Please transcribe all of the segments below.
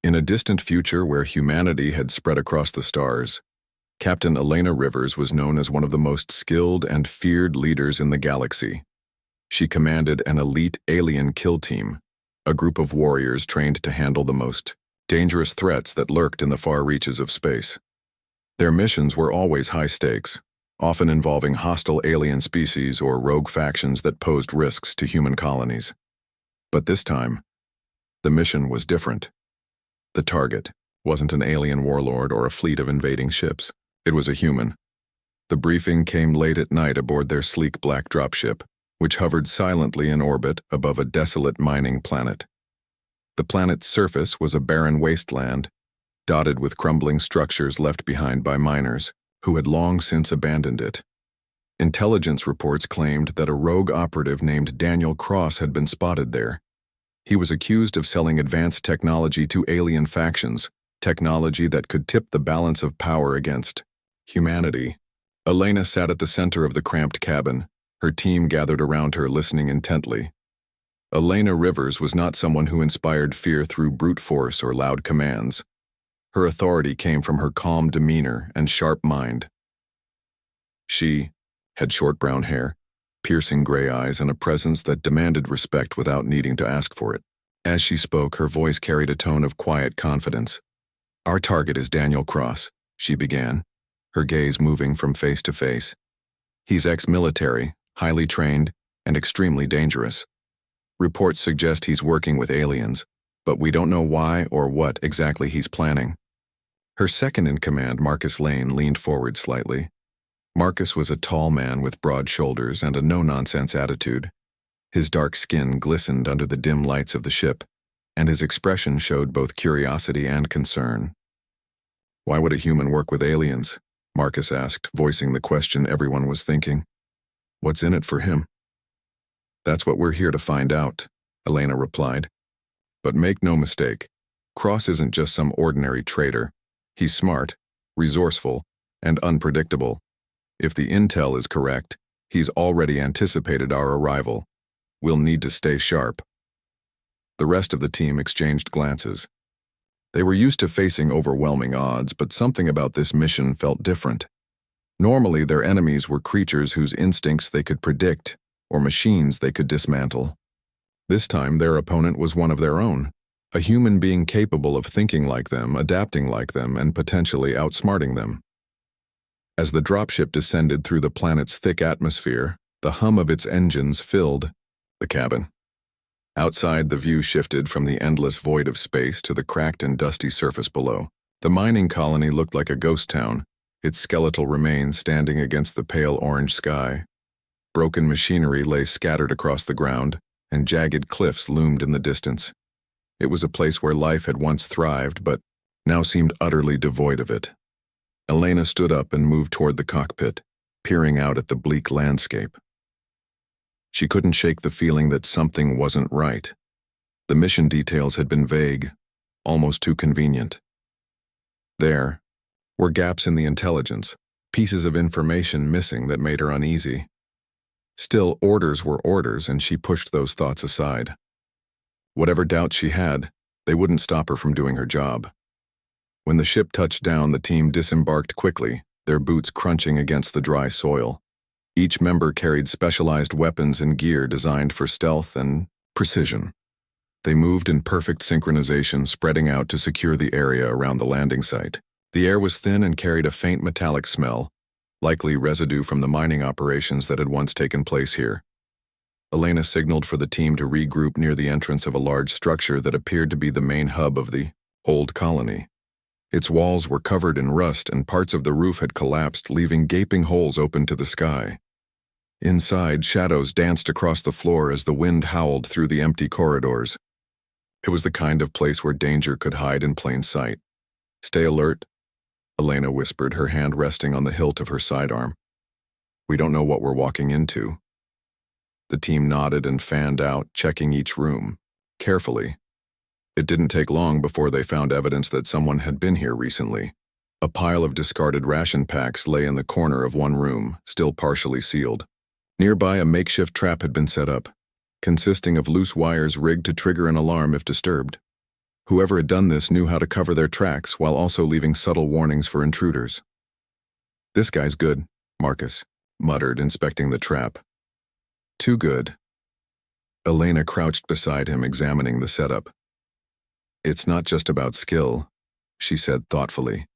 In a distant future where humanity had spread across the stars, Captain Elena Rivers was known as one of the most skilled and feared leaders in the galaxy. She commanded an elite alien kill team, a group of warriors trained to handle the most dangerous threats that lurked in the far reaches of space. Their missions were always high stakes, often involving hostile alien species or rogue factions that posed risks to human colonies. But this time, the mission was different. The target wasn't an alien warlord or a fleet of invading ships. It was a human. The briefing came late at night aboard their sleek black dropship, which hovered silently in orbit above a desolate mining planet. The planet's surface was a barren wasteland, dotted with crumbling structures left behind by miners, who had long since abandoned it. Intelligence reports claimed that a rogue operative named Daniel Cross had been spotted there. He was accused of selling advanced technology to alien factions, technology that could tip the balance of power against humanity. Elena sat at the center of the cramped cabin, her team gathered around her listening intently. Elena Rivers was not someone who inspired fear through brute force or loud commands. Her authority came from her calm demeanor and sharp mind. She had short brown hair, piercing gray eyes, and a presence that demanded respect without needing to ask for it. As she spoke, her voice carried a tone of quiet confidence. "Our target is Daniel Cross," she began, her gaze moving from face to face. "He's ex-military, highly trained, and extremely dangerous. Reports suggest he's working with aliens, but we don't know why or what exactly he's planning." Her second-in-command, Marcus Lane, leaned forward slightly. Marcus was a tall man with broad shoulders and a no-nonsense attitude. His dark skin glistened under the dim lights of the ship, and his expression showed both curiosity and concern. "Why would a human work with aliens?" Marcus asked, voicing the question everyone was thinking. "What's in it for him?" "That's what we're here to find out," Elena replied. "But make no mistake, Cross isn't just some ordinary traitor. He's smart, resourceful, and unpredictable. If the intel is correct, he's already anticipated our arrival. We'll need to stay sharp." The rest of the team exchanged glances. They were used to facing overwhelming odds, but something about this mission felt different. Normally, their enemies were creatures whose instincts they could predict, or machines they could dismantle. This time, their opponent was one of their own, a human being capable of thinking like them, adapting like them, and potentially outsmarting them. As the dropship descended through the planet's thick atmosphere, the hum of its engines filled the cabin. Outside, the view shifted from the endless void of space to the cracked and dusty surface below. The mining colony looked like a ghost town, its skeletal remains standing against the pale orange sky. Broken machinery lay scattered across the ground, and jagged cliffs loomed in the distance. It was a place where life had once thrived, but now seemed utterly devoid of it. Elena stood up and moved toward the cockpit, peering out at the bleak landscape. She couldn't shake the feeling that something wasn't right. The mission details had been vague, almost too convenient. There were gaps in the intelligence, pieces of information missing that made her uneasy. Still, orders were orders, and she pushed those thoughts aside. Whatever doubts she had, they wouldn't stop her from doing her job. When the ship touched down, the team disembarked quickly, their boots crunching against the dry soil. Each member carried specialized weapons and gear designed for stealth and precision. They moved in perfect synchronization, spreading out to secure the area around the landing site. The air was thin and carried a faint metallic smell, likely residue from the mining operations that had once taken place here. Elena signaled for the team to regroup near the entrance of a large structure that appeared to be the main hub of the old colony. Its walls were covered in rust, and parts of the roof had collapsed, leaving gaping holes open to the sky. Inside, shadows danced across the floor as the wind howled through the empty corridors. It was the kind of place where danger could hide in plain sight. "Stay alert," Elena whispered, her hand resting on the hilt of her sidearm. "We don't know what we're walking into." The team nodded and fanned out, checking each room carefully. It didn't take long before they found evidence that someone had been here recently. A pile of discarded ration packs lay in the corner of one room, still partially sealed. Nearby, a makeshift trap had been set up, consisting of loose wires rigged to trigger an alarm if disturbed. Whoever had done this knew how to cover their tracks while also leaving subtle warnings for intruders. "This guy's good," Marcus muttered, inspecting the trap. "Too good." Elena crouched beside him, examining the setup. "It's not just about skill," she said thoughtfully.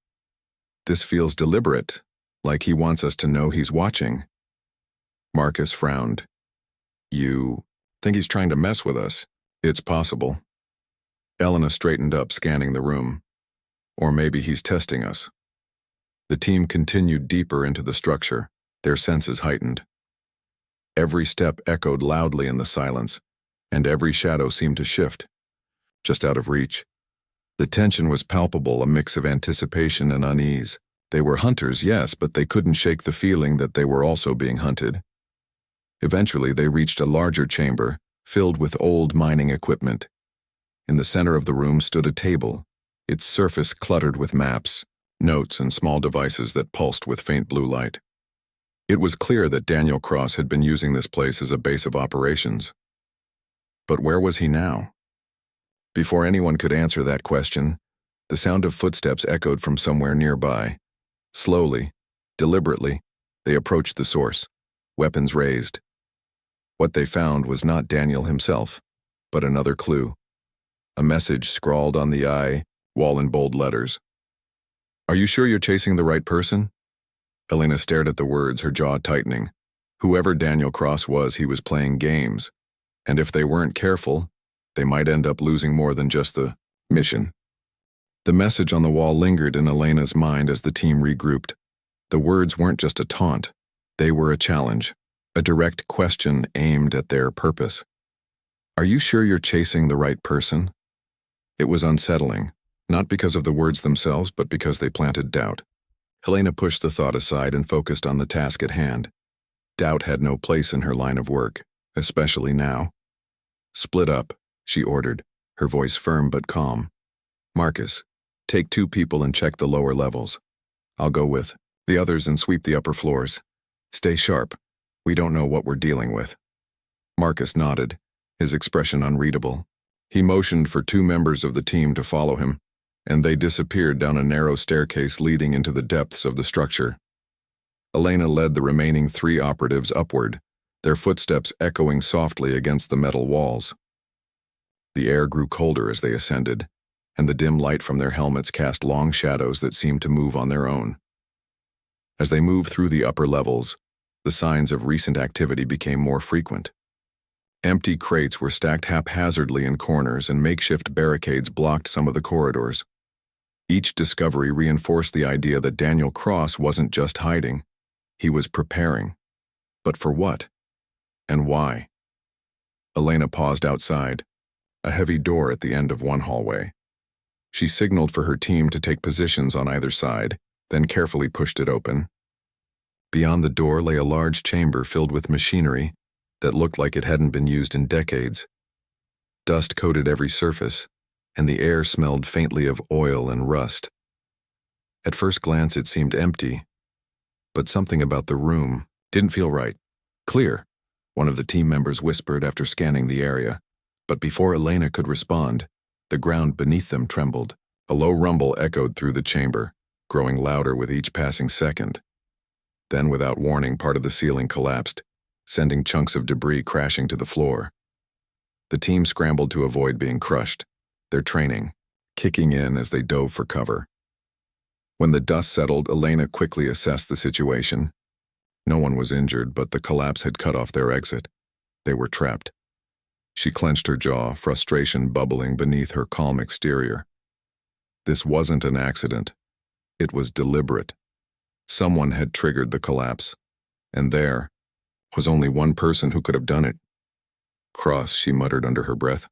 "This feels deliberate, like he wants us to know he's watching." Marcus frowned. "You think he's trying to mess with us?" "It's possible." Elena straightened up, scanning the room. "Or maybe he's testing us." The team continued deeper into the structure, their senses heightened. Every step echoed loudly in the silence, and every shadow seemed to shift, just out of reach. The tension was palpable, a mix of anticipation and unease. They were hunters, yes, but they couldn't shake the feeling that they were also being hunted. Eventually, they reached a larger chamber, filled with old mining equipment. In the center of the room stood a table, its surface cluttered with maps, notes, and small devices that pulsed with faint blue light. It was clear that Daniel Cross had been using this place as a base of operations. But where was he now? Before anyone could answer that question, the sound of footsteps echoed from somewhere nearby. Slowly, deliberately, they approached the source, weapons raised. What they found was not Daniel himself, but another clue. A message scrawled on the wall in bold letters. "Are you sure you're chasing the right person?" Elena stared at the words, her jaw tightening. Whoever Daniel Cross was, he was playing games. And if they weren't careful, they might end up losing more than just the mission. The message on the wall lingered in Elena's mind as the team regrouped. The words weren't just a taunt. They were a challenge, a direct question aimed at their purpose. "Are you sure you're chasing the right person?" It was unsettling, not because of the words themselves, but because they planted doubt. Helena pushed the thought aside and focused on the task at hand. Doubt had no place in her line of work, especially now. "Split up," she ordered, her voice firm but calm. "Marcus, take 2 people and check the lower levels. I'll go with the others and sweep the upper floors. Stay sharp. We don't know what we're dealing with." Marcus nodded, his expression unreadable. He motioned for 2 members of the team to follow him, and they disappeared down a narrow staircase leading into the depths of the structure. Elena led the remaining 3 operatives upward, their footsteps echoing softly against the metal walls. The air grew colder as they ascended, and the dim light from their helmets cast long shadows that seemed to move on their own. As they moved through the upper levels, the signs of recent activity became more frequent. Empty crates were stacked haphazardly in corners, and makeshift barricades blocked some of the corridors. Each discovery reinforced the idea that Daniel Cross wasn't just hiding. He was preparing. But for what? And why? Elena paused outside, a heavy door at the end of one hallway. She signaled for her team to take positions on either side, then carefully pushed it open. Beyond the door lay a large chamber filled with machinery that looked like it hadn't been used in decades. Dust coated every surface, and the air smelled faintly of oil and rust. At first glance it seemed empty, but something about the room didn't feel right. "Clear," one of the team members whispered after scanning the area, but before Elena could respond, the ground beneath them trembled. A low rumble echoed through the chamber, growing louder with each passing second. Then, without warning, part of the ceiling collapsed, sending chunks of debris crashing to the floor. The team scrambled to avoid being crushed, their training kicking in as they dove for cover. When the dust settled, Elena quickly assessed the situation. No one was injured, but the collapse had cut off their exit. They were trapped. She clenched her jaw, frustration bubbling beneath her calm exterior. This wasn't an accident. It was deliberate. Someone had triggered the collapse, and there was only one person who could have done it. "Cross," she muttered under her breath.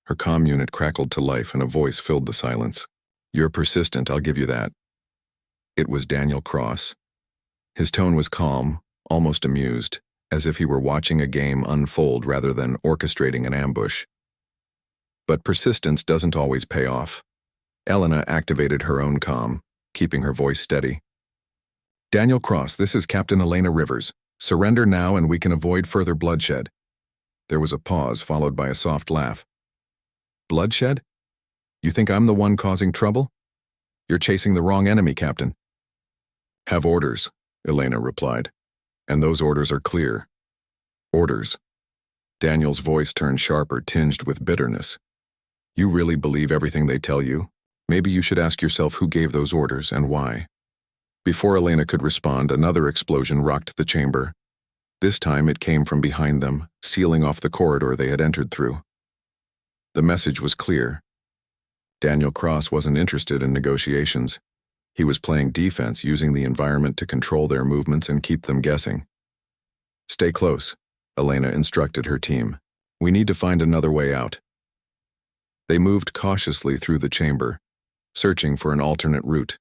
Her comm unit crackled to life, and a voice filled the silence. "You're persistent, I'll give you that." It was Daniel Cross. His tone was calm, almost amused, as if he were watching a game unfold rather than orchestrating an ambush. But persistence doesn't always pay off. Elena activated her own comm, keeping her voice steady. "Daniel Cross, this is Captain Elena Rivers. Surrender now and we can avoid further bloodshed." There was a pause, followed by a soft laugh. "Bloodshed?" You think I'm the one causing trouble? You're chasing the wrong enemy, Captain. Have orders, Elena replied. And those orders are clear. Orders. Daniel's voice turned sharper, tinged with bitterness. You really believe everything they tell you? Maybe you should ask yourself who gave those orders and why. Before Elena could respond, another explosion rocked the chamber. This time it came from behind them, sealing off the corridor they had entered through. The message was clear. Daniel Cross wasn't interested in negotiations. He was playing defense, using the environment to control their movements and keep them guessing. Stay close, Elena instructed her team. We need to find another way out. They moved cautiously through the chamber, searching for an alternate route.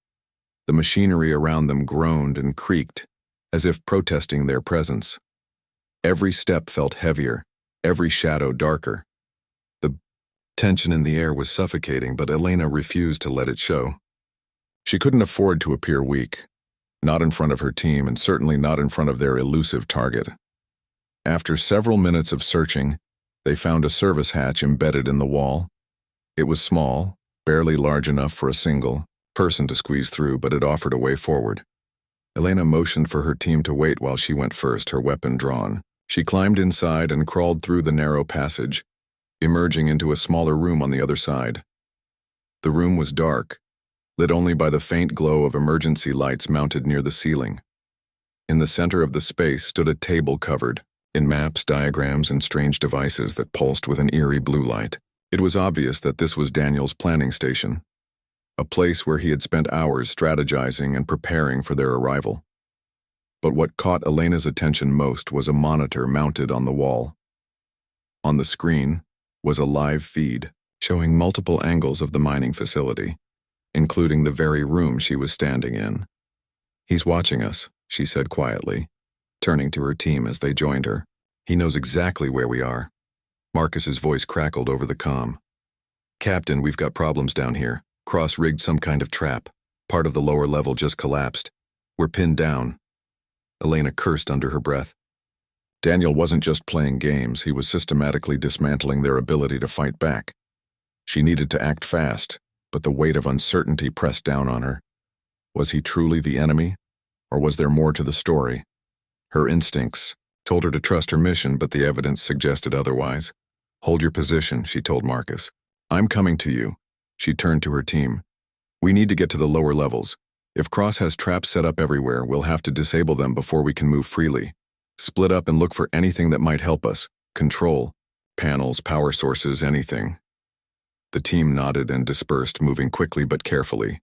The machinery around them groaned and creaked, as if protesting their presence. Every step felt heavier, every shadow darker. The tension in the air was suffocating, but Elena refused to let it show. She couldn't afford to appear weak, not in front of her team and certainly not in front of their elusive target. After several minutes of searching, they found a service hatch embedded in the wall. It was small, barely large enough for a single person to squeeze through, but it offered a way forward. Elena motioned for her team to wait while she went first, her weapon drawn. She climbed inside and crawled through the narrow passage, emerging into a smaller room on the other side. The room was dark, lit only by the faint glow of emergency lights mounted near the ceiling. In the center of the space stood a table covered in maps, diagrams, and strange devices that pulsed with an eerie blue light. It was obvious that this was Daniel's planning station, a place where he had spent hours strategizing and preparing for their arrival. But what caught Elena's attention most was a monitor mounted on the wall. On the screen was a live feed showing multiple angles of the mining facility, including the very room she was standing in. He's watching us, she said quietly, turning to her team as they joined her. He knows exactly where we are. Marcus's voice crackled over the comm. Captain, we've got problems down here. Cross rigged some kind of trap. Part of the lower level just collapsed. We're pinned down. Elena cursed under her breath. Daniel wasn't just playing games, he was systematically dismantling their ability to fight back. She needed to act fast, but the weight of uncertainty pressed down on her. Was he truly the enemy, or was there more to the story? Her instincts told her to trust her mission, but the evidence suggested otherwise. Hold your position, she told Marcus. I'm coming to you. She turned to her team. We need to get to the lower levels. If Cross has traps set up everywhere, we'll have to disable them before we can move freely. Split up and look for anything that might help us. Control, panels, power sources, anything. The team nodded and dispersed, moving quickly but carefully.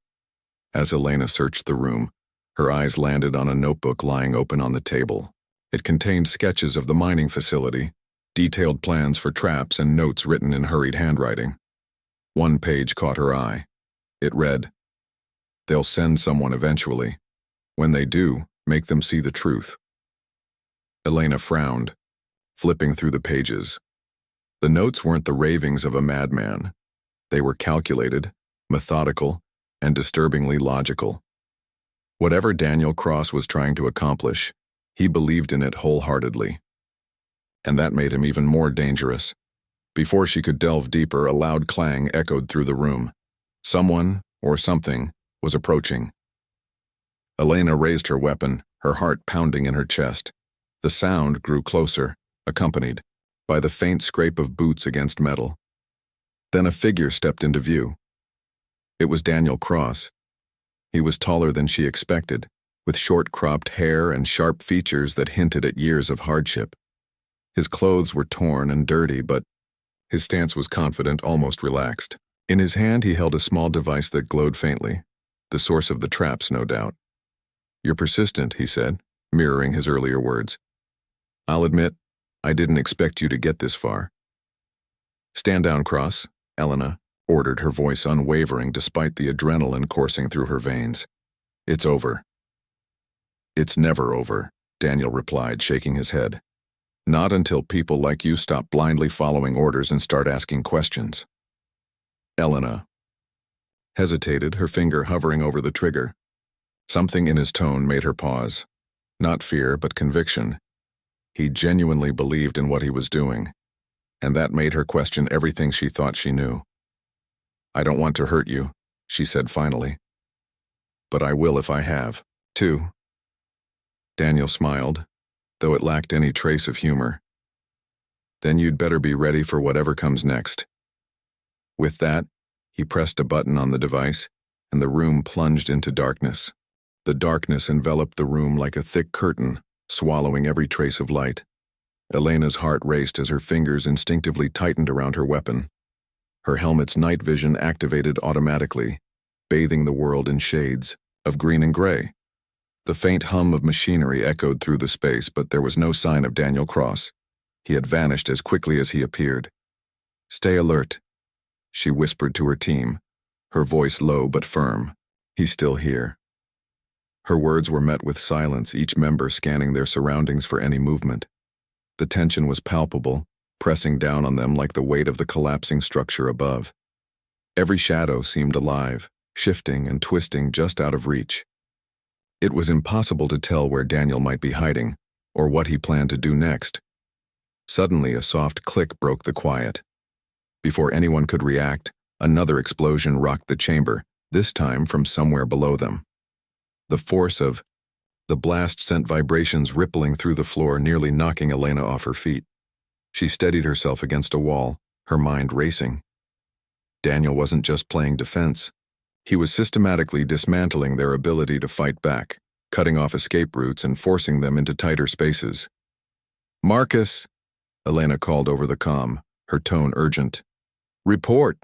As Elena searched the room, her eyes landed on a notebook lying open on the table. It contained sketches of the mining facility, detailed plans for traps, and notes written in hurried handwriting. One page caught her eye. It read, "They'll send someone eventually. When they do, make them see the truth." Elena frowned, flipping through the pages. The notes weren't the ravings of a madman. They were calculated, methodical, and disturbingly logical. Whatever Daniel Cross was trying to accomplish, he believed in it wholeheartedly. And that made him even more dangerous. Before she could delve deeper, a loud clang echoed through the room. Someone, or something, was approaching. Elena raised her weapon, her heart pounding in her chest. The sound grew closer, accompanied by the faint scrape of boots against metal. Then a figure stepped into view. It was Daniel Cross. He was taller than she expected, with short cropped hair and sharp features that hinted at years of hardship. His clothes were torn and dirty, but his stance was confident, almost relaxed. In his hand he held a small device that glowed faintly, the source of the traps, no doubt. "You're persistent," he said, mirroring his earlier words. "I'll admit, I didn't expect you to get this far." "Stand down, Cross," Elena ordered, her voice unwavering despite the adrenaline coursing through her veins. "It's over." "It's never over," Daniel replied, shaking his head. "Not until people like you stop blindly following orders and start asking questions." Elena hesitated, her finger hovering over the trigger. Something in his tone made her pause. Not fear, but conviction. He genuinely believed in what he was doing, and that made her question everything she thought she knew. "I don't want to hurt you," she said finally. "But I will if I have to." Daniel smiled, though it lacked any trace of humor. "Then you'd better be ready for whatever comes next." With that, he pressed a button on the device, and the room plunged into darkness. The darkness enveloped the room like a thick curtain, swallowing every trace of light. Elena's heart raced as her fingers instinctively tightened around her weapon. Her helmet's night vision activated automatically, bathing the world in shades of green and gray. The faint hum of machinery echoed through the space, but there was no sign of Daniel Cross. He had vanished as quickly as he appeared. "Stay alert," she whispered to her team, her voice low but firm. "He's still here." Her words were met with silence, each member scanning their surroundings for any movement. The tension was palpable, pressing down on them like the weight of the collapsing structure above. Every shadow seemed alive, shifting and twisting just out of reach. It was impossible to tell where Daniel might be hiding, or what he planned to do next. Suddenly, a soft click broke the quiet. Before anyone could react, another explosion rocked the chamber, this time from somewhere below them. The force of the blast sent vibrations rippling through the floor, nearly knocking Elena off her feet. She steadied herself against a wall, her mind racing. Daniel wasn't just playing defense. He was systematically dismantling their ability to fight back, cutting off escape routes and forcing them into tighter spaces. "Marcus," Elena called over the comm, her tone urgent. "Report."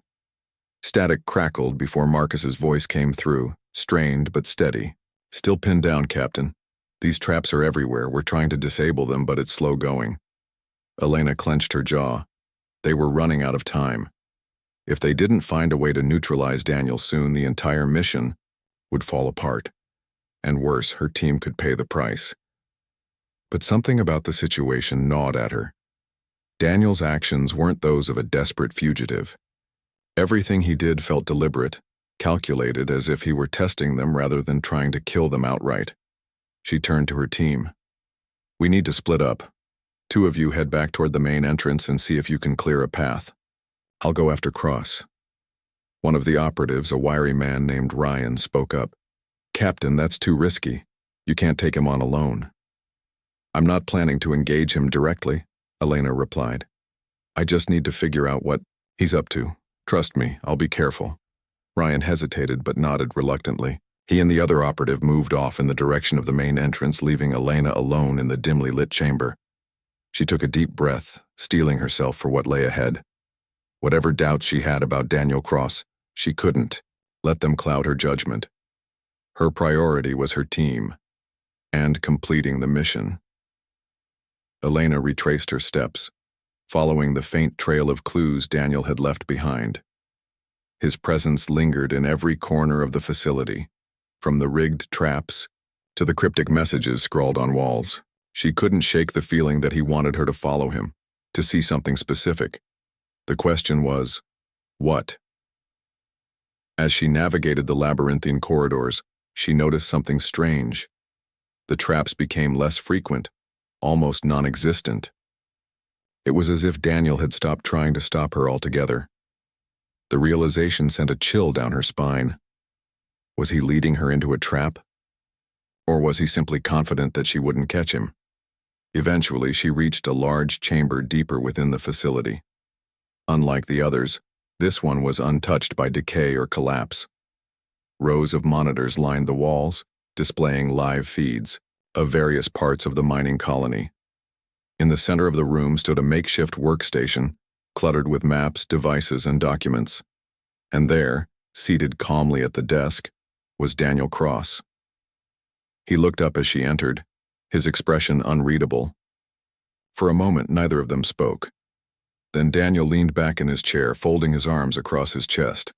Static crackled before Marcus's voice came through, strained but steady. "Still pinned down, Captain. These traps are everywhere. We're trying to disable them, but it's slow going." Elena clenched her jaw. They were running out of time. If they didn't find a way to neutralize Daniel soon, the entire mission would fall apart. And worse, her team could pay the price. But something about the situation gnawed at her. Daniel's actions weren't those of a desperate fugitive. Everything he did felt deliberate, calculated, as if he were testing them rather than trying to kill them outright. She turned to her team. "We need to split up. 2 of you head back toward the main entrance and see if you can clear a path. I'll go after Cross." One of the operatives, a wiry man named Ryan, spoke up. "Captain, that's too risky. You can't take him on alone." "I'm not planning to engage him directly," Elena replied. "I just need to figure out what he's up to. Trust me, I'll be careful." Ryan hesitated but nodded reluctantly. He and the other operative moved off in the direction of the main entrance, leaving Elena alone in the dimly lit chamber. She took a deep breath, steeling herself for what lay ahead. Whatever doubts she had about Daniel Cross, she couldn't let them cloud her judgment. Her priority was her team, and completing the mission. Elena retraced her steps, following the faint trail of clues Daniel had left behind. His presence lingered in every corner of the facility, from the rigged traps to the cryptic messages scrawled on walls. She couldn't shake the feeling that he wanted her to follow him, to see something specific. The question was, what? As she navigated the labyrinthine corridors, she noticed something strange. The traps became less frequent, almost non-existent. It was as if Daniel had stopped trying to stop her altogether. The realization sent a chill down her spine. Was he leading her into a trap? Or was he simply confident that she wouldn't catch him? Eventually, she reached a large chamber deeper within the facility. Unlike the others, this one was untouched by decay or collapse. Rows of monitors lined the walls, displaying live feeds of various parts of the mining colony. In the center of the room stood a makeshift workstation, cluttered with maps, devices, and documents. And there, seated calmly at the desk, was Daniel Cross. He looked up as she entered, his expression unreadable. For a moment, neither of them spoke. Then Daniel leaned back in his chair, folding his arms across his chest.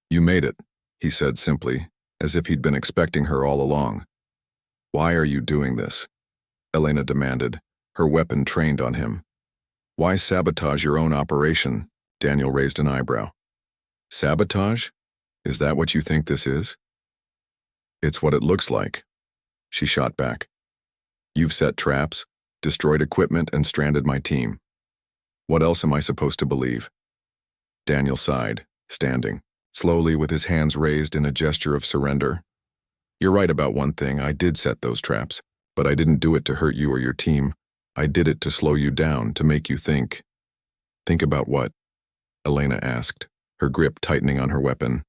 "You made it," he said simply, as if he'd been expecting her all along. "Why are you doing this?" Elena demanded, her weapon trained on him. "Why sabotage your own operation?" Daniel raised an eyebrow. "Sabotage? Is that what you think this is?" "It's what it looks like," she shot back. "You've set traps, destroyed equipment, and stranded my team. What else am I supposed to believe?" Daniel sighed, standing, slowly with his hands raised in a gesture of surrender. You're right about one thing, I did set those traps, but I didn't do it to hurt you or your team. I did it to slow you down, to make you think. Think about what? Elena asked, her grip tightening on her weapon.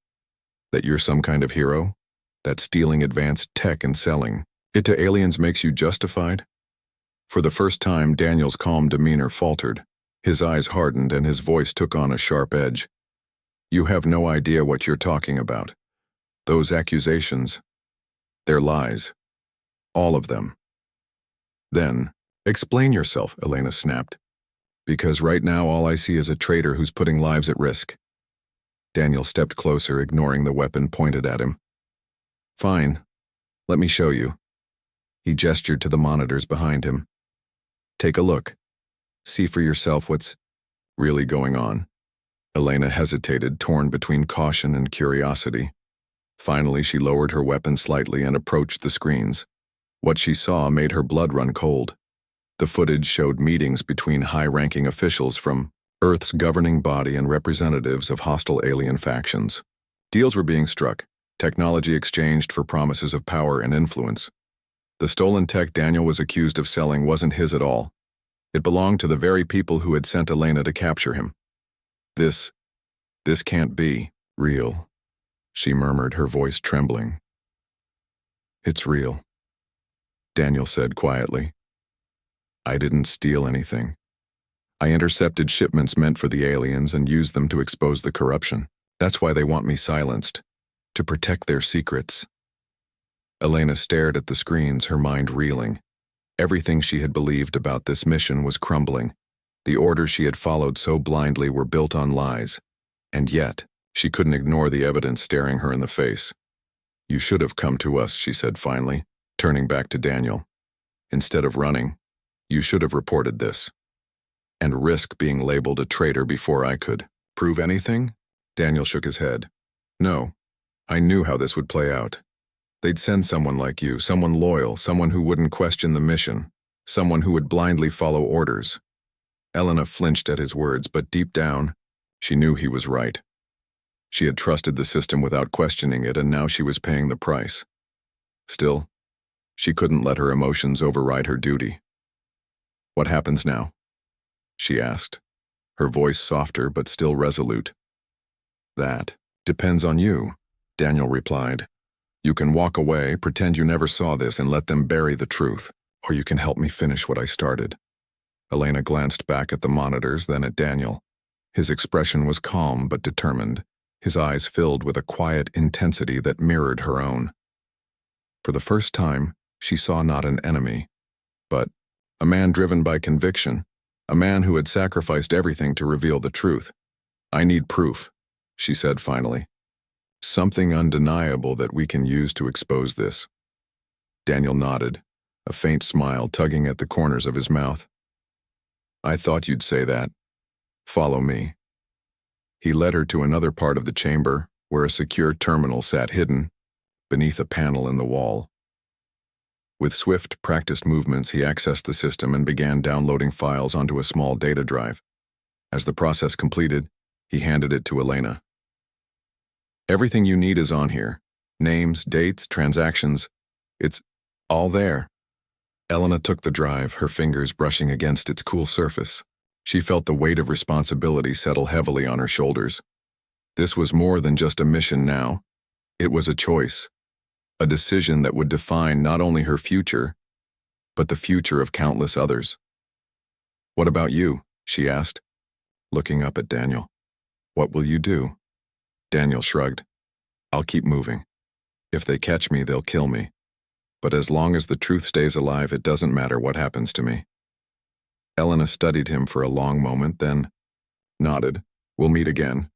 That you're some kind of hero? That stealing advanced tech and selling it to aliens makes you justified? For the first time, Daniel's calm demeanor faltered. His eyes hardened and his voice took on a sharp edge. You have no idea what you're talking about. Those accusations, they're lies. All of them. Then, explain yourself, Elena snapped. Because right now all I see is a traitor who's putting lives at risk. Daniel stepped closer, ignoring the weapon pointed at him. Fine. Let me show you. He gestured to the monitors behind him. Take a look. See for yourself what's really going on. Elena hesitated, torn between caution and curiosity. Finally, she lowered her weapon slightly and approached the screens. What she saw made her blood run cold. The footage showed meetings between high-ranking officials from Earth's governing body and representatives of hostile alien factions. Deals were being struck, technology exchanged for promises of power and influence. The stolen tech Daniel was accused of selling wasn't his at all. It belonged to the very people who had sent Elena to capture him. This can't be real, she murmured, her voice trembling. It's real, Daniel said quietly. I didn't steal anything. I intercepted shipments meant for the aliens and used them to expose the corruption. That's why they want me silenced, to protect their secrets. Elena stared at the screens, her mind reeling. Everything she had believed about this mission was crumbling. The orders she had followed so blindly were built on lies. And yet, she couldn't ignore the evidence staring her in the face. You should have come to us, she said finally, turning back to Daniel. Instead of running, you should have reported this. And risk being labeled a traitor before I could prove anything? Daniel shook his head. No, I knew how this would play out. They'd send someone like you, someone loyal, someone who wouldn't question the mission, someone who would blindly follow orders. Elena flinched at his words, but deep down, she knew he was right. She had trusted the system without questioning it, and now she was paying the price. Still, she couldn't let her emotions override her duty. What happens now? She asked, her voice softer but still resolute. That depends on you, Daniel replied. You can walk away, pretend you never saw this, and let them bury the truth, or you can help me finish what I started. Elena glanced back at the monitors, then at Daniel. His expression was calm but determined, his eyes filled with a quiet intensity that mirrored her own. For the first time, she saw not an enemy, but a man driven by conviction, a man who had sacrificed everything to reveal the truth. I need proof, she said finally. Something undeniable that we can use to expose this. Daniel nodded, a faint smile tugging at the corners of his mouth. I thought you'd say that. Follow me. He led her to another part of the chamber, where a secure terminal sat hidden beneath a panel in the wall. With swift, practiced movements, he accessed the system and began downloading files onto a small data drive. As the process completed, he handed it to Elena. Everything you need is on here. Names, dates, transactions. It's all there. Elena took the drive, her fingers brushing against its cool surface. She felt the weight of responsibility settle heavily on her shoulders. This was more than just a mission now. It was a choice. A decision that would define not only her future, but the future of countless others. What about you? She asked, looking up at Daniel. What will you do? Daniel shrugged. I'll keep moving. If they catch me, they'll kill me. But as long as the truth stays alive, it doesn't matter what happens to me. Elena studied him for a long moment, then nodded. We'll meet again.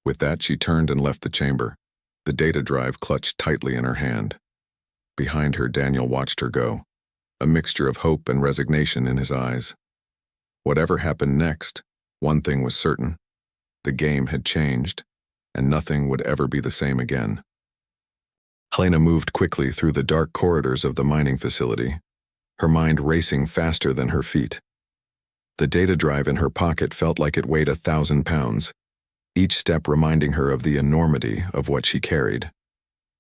With that, she turned and left the chamber, the data drive clutched tightly in her hand. Behind her, Daniel watched her go, a mixture of hope and resignation in his eyes. Whatever happened next, one thing was certain. The game had changed, and nothing would ever be the same again. Elena moved quickly through the dark corridors of the mining facility, her mind racing faster than her feet. The data drive in her pocket felt like it weighed 1,000 pounds. each step reminding her of the enormity of what she carried.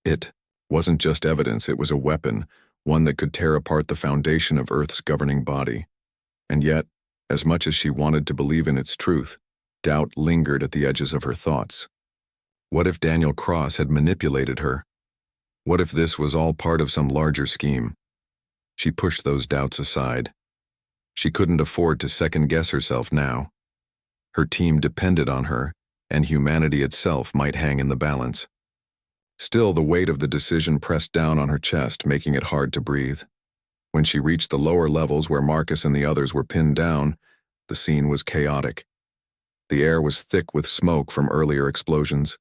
It wasn't just evidence, it was a weapon, one that could tear apart the foundation of Earth's governing body. And yet, as much as she wanted to believe in its truth, doubt lingered at the edges of her thoughts. What if Daniel Cross had manipulated her? What if this was all part of some larger scheme? She pushed those doubts aside. She couldn't afford to second-guess herself now. Her team depended on her, and humanity itself might hang in the balance. Still, the weight of the decision pressed down on her chest, making it hard to breathe. When she reached the lower levels where Marcus and the others were pinned down, the scene was chaotic. The air was thick with smoke from earlier explosions,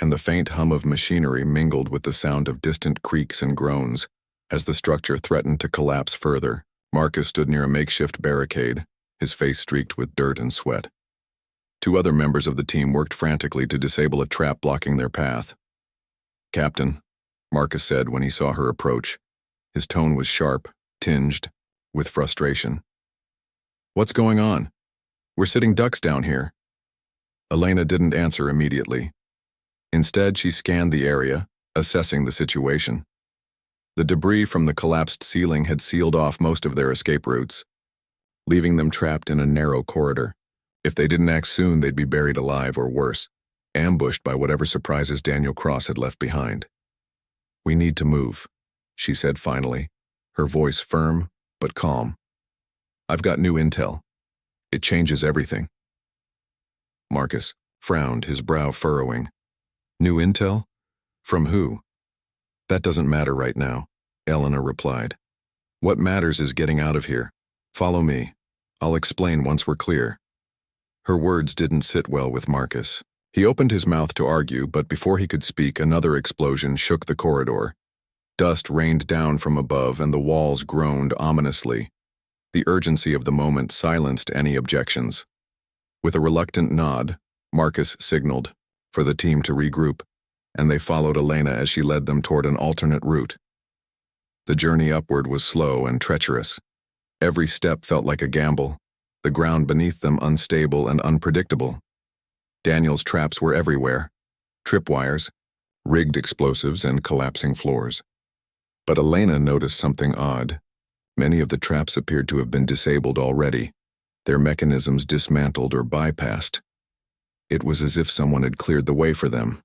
and the faint hum of machinery mingled with the sound of distant creaks and groans. As the structure threatened to collapse further, Marcus stood near a makeshift barricade, his face streaked with dirt and sweat. Two other members of the team worked frantically to disable a trap blocking their path. "Captain," Marcus said when he saw her approach. His tone was sharp, tinged with frustration. "What's going on? We're sitting ducks down here." Elena didn't answer immediately. Instead, she scanned the area, assessing the situation. The debris from the collapsed ceiling had sealed off most of their escape routes, leaving them trapped in a narrow corridor. If they didn't act soon, they'd be buried alive or worse, ambushed by whatever surprises Daniel Cross had left behind. "We need to move," she said finally, her voice firm but calm. "I've got new intel. It changes everything." Marcus frowned, his brow furrowing. "New intel? From who?" "That doesn't matter right now," Elena replied. "What matters is getting out of here. Follow me. I'll explain once we're clear." Her words didn't sit well with Marcus. He opened his mouth to argue, but before he could speak, another explosion shook the corridor. Dust rained down from above, and the walls groaned ominously. The urgency of the moment silenced any objections. With a reluctant nod, Marcus signaled for the team to regroup, and they followed Elena as she led them toward an alternate route. The journey upward was slow and treacherous. Every step felt like a gamble, the ground beneath them unstable and unpredictable. Daniel's traps were everywhere: tripwires, rigged explosives, and collapsing floors. But Elena noticed something odd. Many of the traps appeared to have been disabled already, their mechanisms dismantled or bypassed. It was as if someone had cleared the way for them.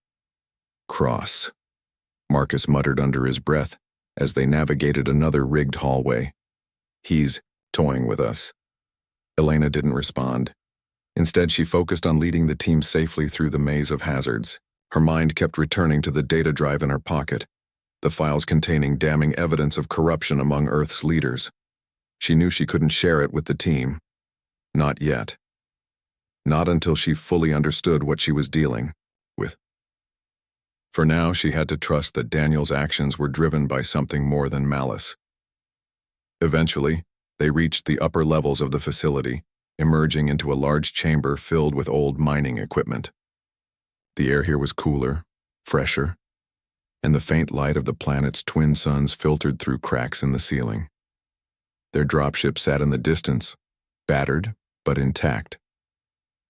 "Cross," Marcus muttered under his breath as they navigated another rigged hallway. "He's toying with us." Elena didn't respond. Instead, she focused on leading the team safely through the maze of hazards. Her mind kept returning to the data drive in her pocket, the files containing damning evidence of corruption among Earth's leaders. She knew she couldn't share it with the team. Not yet. Not until she fully understood what she was dealing with. For now, she had to trust that Daniel's actions were driven by something more than malice. Eventually, they reached the upper levels of the facility, emerging into a large chamber filled with old mining equipment. The air here was cooler, fresher, and the faint light of the planet's twin suns filtered through cracks in the ceiling. Their dropship sat in the distance, battered but intact.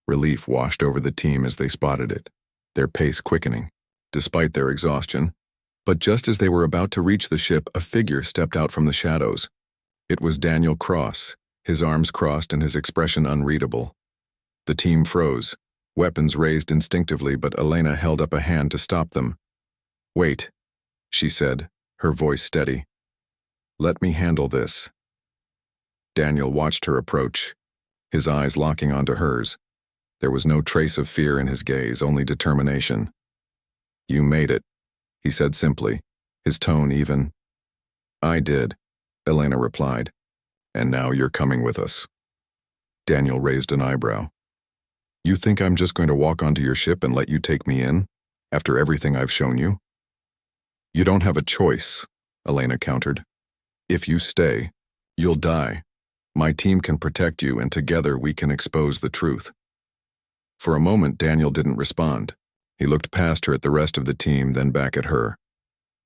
Relief washed over the team as they spotted it, their pace quickening, despite their exhaustion. But just as they were about to reach the ship, a figure stepped out from the shadows. It was Daniel Cross, his arms crossed and his expression unreadable. The team froze, weapons raised instinctively, but Elena held up a hand to stop them. "Wait," she said, her voice steady. "Let me handle this." Daniel watched her approach, his eyes locking onto hers. There was no trace of fear in his gaze, only determination. "You made it," he said simply, his tone even. "I did," Elena replied. "And now you're coming with us." Daniel raised an eyebrow. "You think I'm just going to walk onto your ship and let you take me in, after everything I've shown you?" "You don't have a choice," Elena countered. "If you stay, you'll die. My team can protect you, and together we can expose the truth." For a moment, Daniel didn't respond. He looked past her at the rest of the team, then back at her.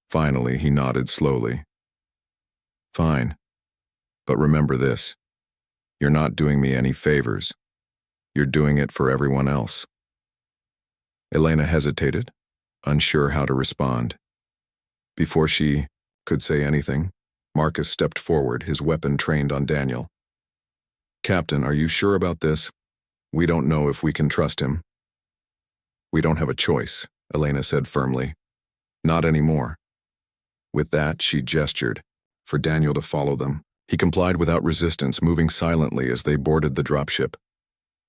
Finally, he nodded slowly. "Fine. But remember this. You're not doing me any favors. You're doing it for everyone else." Elena hesitated, unsure how to respond. Before she could say anything, Marcus stepped forward, his weapon trained on Daniel. "Captain, are you sure about this? We don't know if we can trust him." "We don't have a choice," Elena said firmly. "Not anymore." With that, she gestured for Daniel to follow them. He complied without resistance, moving silently as they boarded the dropship.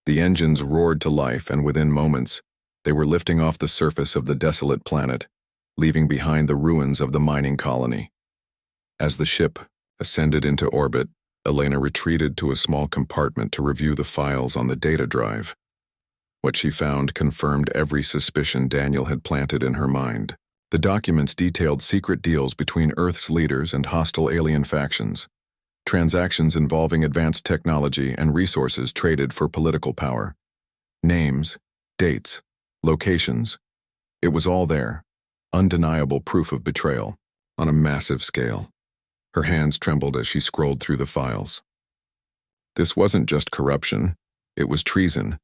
The engines roared to life, and within moments, they were lifting off the surface of the desolate planet, leaving behind the ruins of the mining colony. As the ship ascended into orbit, Elena retreated to a small compartment to review the files on the data drive. What she found confirmed every suspicion Daniel had planted in her mind. The documents detailed secret deals between Earth's leaders and hostile alien factions, transactions involving advanced technology and resources traded for political power. Names, dates, locations. It was all there, undeniable proof of betrayal, on a massive scale. Her hands trembled as she scrolled through the files. This wasn't just corruption, it was treason,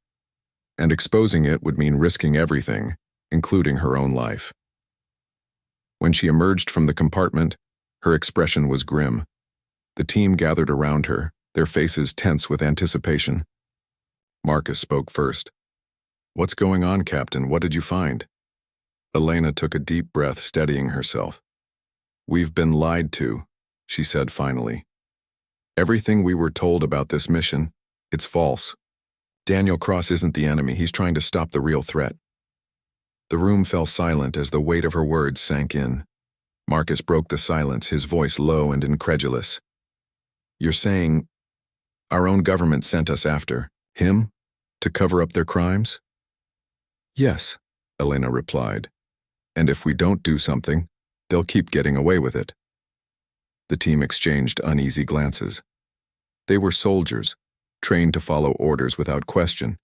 and exposing it would mean risking everything, including her own life. When she emerged from the compartment, her expression was grim. The team gathered around her, their faces tense with anticipation. Marcus spoke first. "What's going on, Captain? What did you find?" Elena took a deep breath, steadying herself. "We've been lied to," she said finally. "Everything we were told about this mission, it's false. Daniel Cross isn't the enemy, he's trying to stop the real threat." The room fell silent as the weight of her words sank in. Marcus broke the silence, his voice low and incredulous. "You're saying our own government sent us after him to cover up their crimes?" "Yes," Elena replied. "And if we don't do something, they'll keep getting away with it." The team exchanged uneasy glances. They were soldiers, trained to follow orders without question.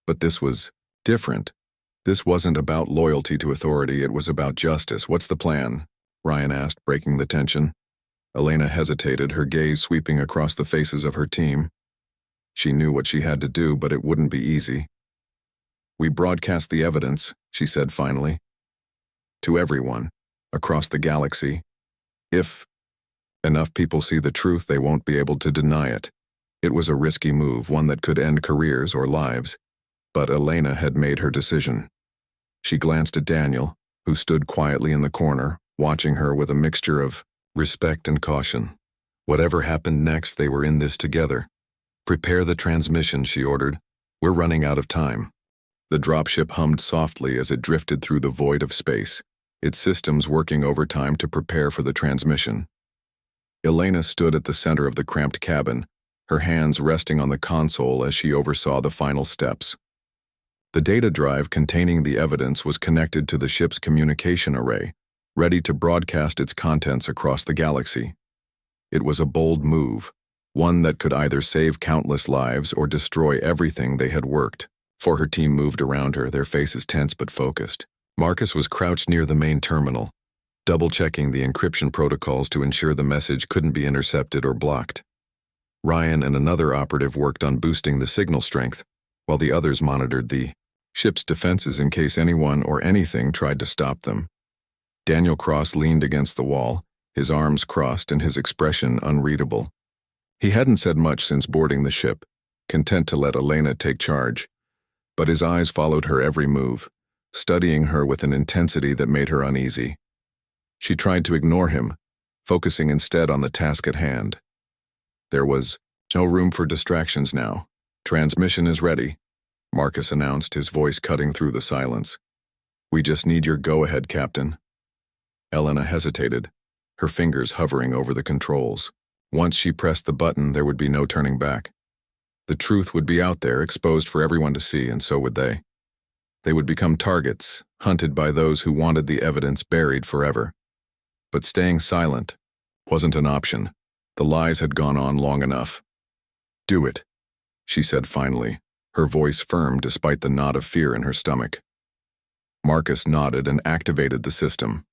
But this was different. This wasn't about loyalty to authority, it was about justice. "What's the plan?" Ryan asked, breaking the tension. Elena hesitated, her gaze sweeping across the faces of her team. She knew what she had to do, but it wouldn't be easy. "We broadcast the evidence," she said finally, "to everyone, across the galaxy. If enough people see the truth, they won't be able to deny it." It was a risky move, one that could end careers or lives, but Elena had made her decision. She glanced at Daniel, who stood quietly in the corner, watching her with a mixture of respect and caution. Whatever happened next, they were in this together. "Prepare the transmission," she ordered. "We're running out of time." The dropship hummed softly as it drifted through the void of space, its systems working overtime to prepare for the transmission. Elena stood at the center of the cramped cabin, her hands resting on the console as she oversaw the final steps. The data drive containing the evidence was connected to the ship's communication array, ready to broadcast its contents across the galaxy. It was a bold move, one that could either save countless lives or destroy everything they had worked for. Her team moved around her, their faces tense but focused. Marcus was crouched near the main terminal, double-checking the encryption protocols to ensure the message couldn't be intercepted or blocked. Ryan and another operative worked on boosting the signal strength, while the others monitored the ship's defenses in case anyone or anything tried to stop them. Daniel Cross leaned against the wall, his arms crossed and his expression unreadable. He hadn't said much since boarding the ship, content to let Elena take charge, but his eyes followed her every move, studying her with an intensity that made her uneasy. She tried to ignore him, focusing instead on the task at hand. There was no room for distractions now. "Transmission is ready," Marcus announced, his voice cutting through the silence. "We just need your go-ahead, Captain." Elena hesitated, her fingers hovering over the controls. Once she pressed the button, there would be no turning back. The truth would be out there, exposed for everyone to see, and so would they. They would become targets, hunted by those who wanted the evidence buried forever. But staying silent wasn't an option. The lies had gone on long enough. "Do it," she said finally, her voice firm despite the knot of fear in her stomach. Marcus nodded and activated the system.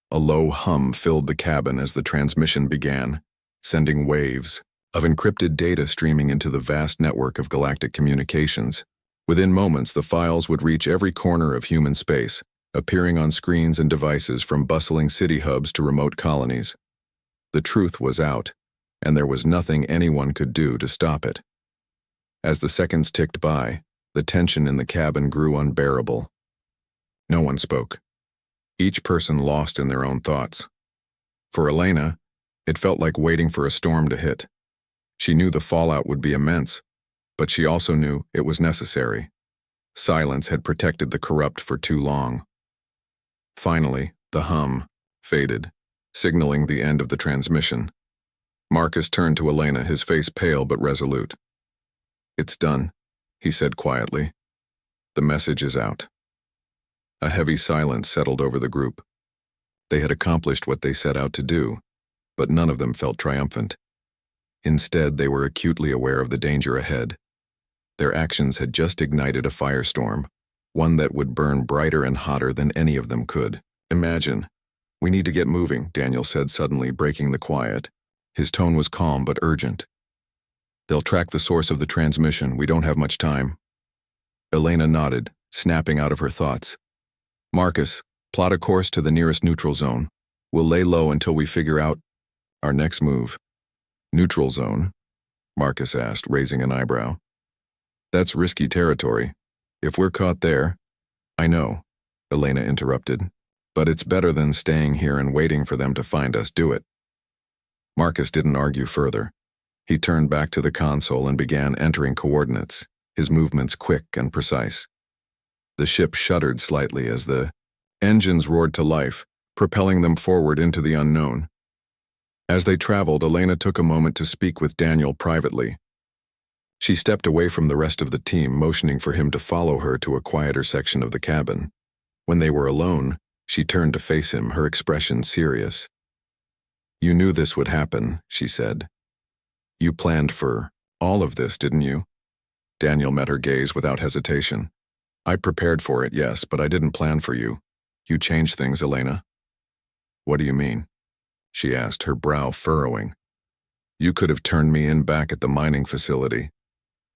A low hum filled the cabin as the transmission began, sending waves of encrypted data streaming into the vast network of galactic communications. Within moments, the files would reach every corner of human space, appearing on screens and devices from bustling city hubs to remote colonies. The truth was out, and there was nothing anyone could do to stop it. As the seconds ticked by, the tension in the cabin grew unbearable. No one spoke, each person lost in their own thoughts. For Elena, it felt like waiting for a storm to hit. She knew the fallout would be immense, but she also knew it was necessary. Silence had protected the corrupt for too long. Finally, the hum faded, signaling the end of the transmission. Marcus turned to Elena, his face pale but resolute. "It's done," he said quietly. "The message is out." A heavy silence settled over the group. They had accomplished what they set out to do, but none of them felt triumphant. Instead, they were acutely aware of the danger ahead. Their actions had just ignited a firestorm, one that would burn brighter and hotter than any of them could imagine. "We need to get moving," Daniel said, suddenly breaking the quiet. His tone was calm but urgent. "They'll track the source of the transmission. We don't have much time." Elena nodded, snapping out of her thoughts. "Marcus, plot a course to the nearest neutral zone. We'll lay low until we figure out our next move." "Neutral zone?" Marcus asked, raising an eyebrow. "That's risky territory. If we're caught there—" "I know," Elena interrupted, "but it's better than staying here and waiting for them to find us. Do it." Marcus didn't argue further. He turned back to the console and began entering coordinates, his movements quick and precise. The ship shuddered slightly as the engines roared to life, propelling them forward into the unknown. As they traveled, Elena took a moment to speak with Daniel privately. She stepped away from the rest of the team, motioning for him to follow her to a quieter section of the cabin. When they were alone, she turned to face him, her expression serious. "You knew this would happen," she said. "You planned for all of this, didn't you?" Daniel met her gaze without hesitation. "I prepared for it, yes, but I didn't plan for you. You changed things, Elena." "What do you mean?" she asked, her brow furrowing. "You could have turned me in back at the mining facility,"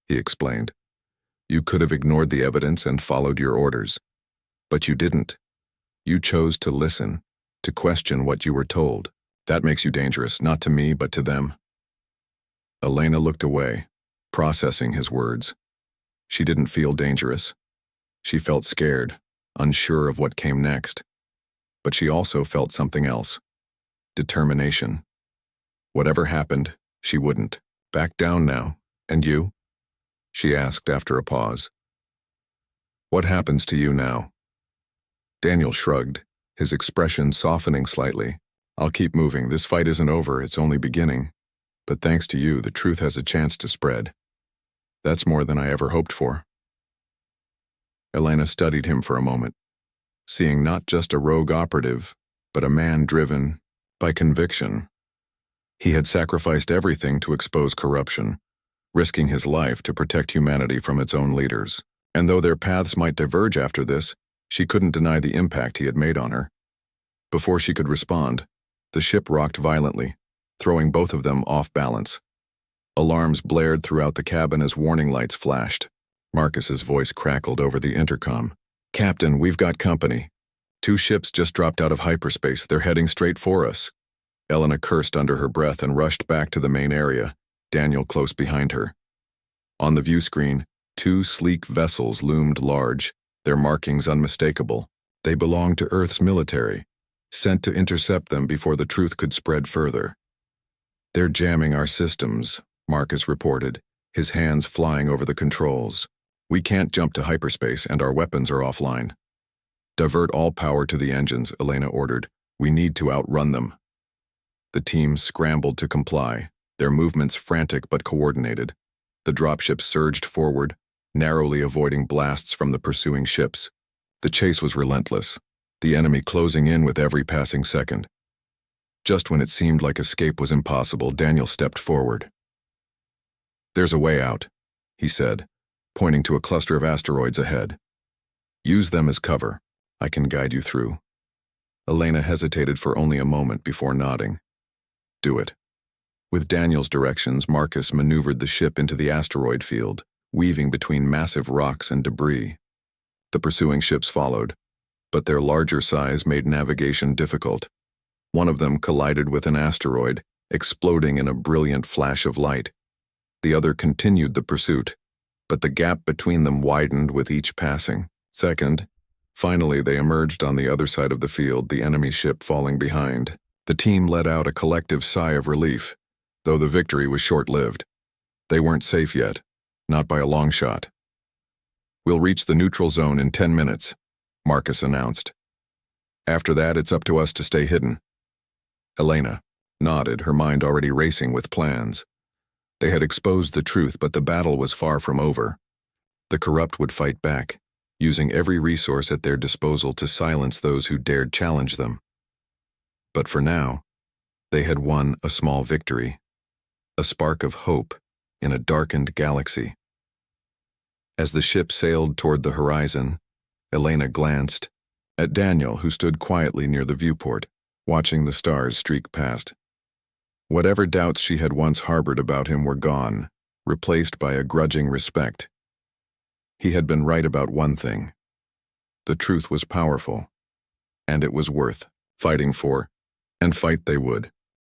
he explained. "You could have ignored the evidence and followed your orders. But you didn't. You chose to listen, to question what you were told. That makes you dangerous, not to me, but to them." Elena looked away, processing his words. She didn't feel dangerous. She felt scared, unsure of what came next. But she also felt something else. Determination. Whatever happened, she wouldn't back down now. "And you?" she asked after a pause. "What happens to you now?" Daniel shrugged, his expression softening slightly. "I'll keep moving. This fight isn't over, it's only beginning. But thanks to you, the truth has a chance to spread. That's more than I ever hoped for." Elena studied him for a moment, seeing not just a rogue operative, but a man driven by conviction. He had sacrificed everything to expose corruption, risking his life to protect humanity from its own leaders. And though their paths might diverge after this, she couldn't deny the impact he had made on her. Before she could respond, the ship rocked violently, throwing both of them off balance. Alarms blared throughout the cabin as warning lights flashed. Marcus's voice crackled over the intercom. "Captain, we've got company. 2 ships just dropped out of hyperspace. They're heading straight for us." Elena cursed under her breath and rushed back to the main area, Daniel close behind her. On the view screen, 2 sleek vessels loomed large, their markings unmistakable. They belonged to Earth's military, sent to intercept them before the truth could spread further. "They're jamming our systems," Marcus reported, his hands flying over the controls. "We can't jump to hyperspace and our weapons are offline." "Divert all power to the engines," Elena ordered. "We need to outrun them." The team scrambled to comply, their movements frantic but coordinated. The dropship surged forward, narrowly avoiding blasts from the pursuing ships. The chase was relentless, the enemy closing in with every passing second. Just when it seemed like escape was impossible, Daniel stepped forward. "There's a way out," he said, pointing to a cluster of asteroids ahead. "Use them as cover. I can guide you through." Elena hesitated for only a moment before nodding. "Do it." With Daniel's directions, Marcus maneuvered the ship into the asteroid field, weaving between massive rocks and debris. The pursuing ships followed, but their larger size made navigation difficult. One of them collided with an asteroid, exploding in a brilliant flash of light. The other continued the pursuit, but the gap between them widened with each passing second. Finally, they emerged on the other side of the field, the enemy ship falling behind. The team let out a collective sigh of relief, though the victory was short-lived. They weren't safe yet, not by a long shot. "We'll reach the neutral zone in 10 minutes, Marcus announced. "After that, it's up to us to stay hidden." Elena nodded, her mind already racing with plans. They had exposed the truth, but the battle was far from over. The corrupt would fight back, using every resource at their disposal to silence those who dared challenge them. But for now, they had won a small victory, a spark of hope in a darkened galaxy. As the ship sailed toward the horizon, Elena glanced at Daniel, who stood quietly near the viewport, watching the stars streak past. Whatever doubts she had once harbored about him were gone, replaced by a grudging respect. He had been right about one thing. The truth was powerful, and it was worth fighting for, and fight they would.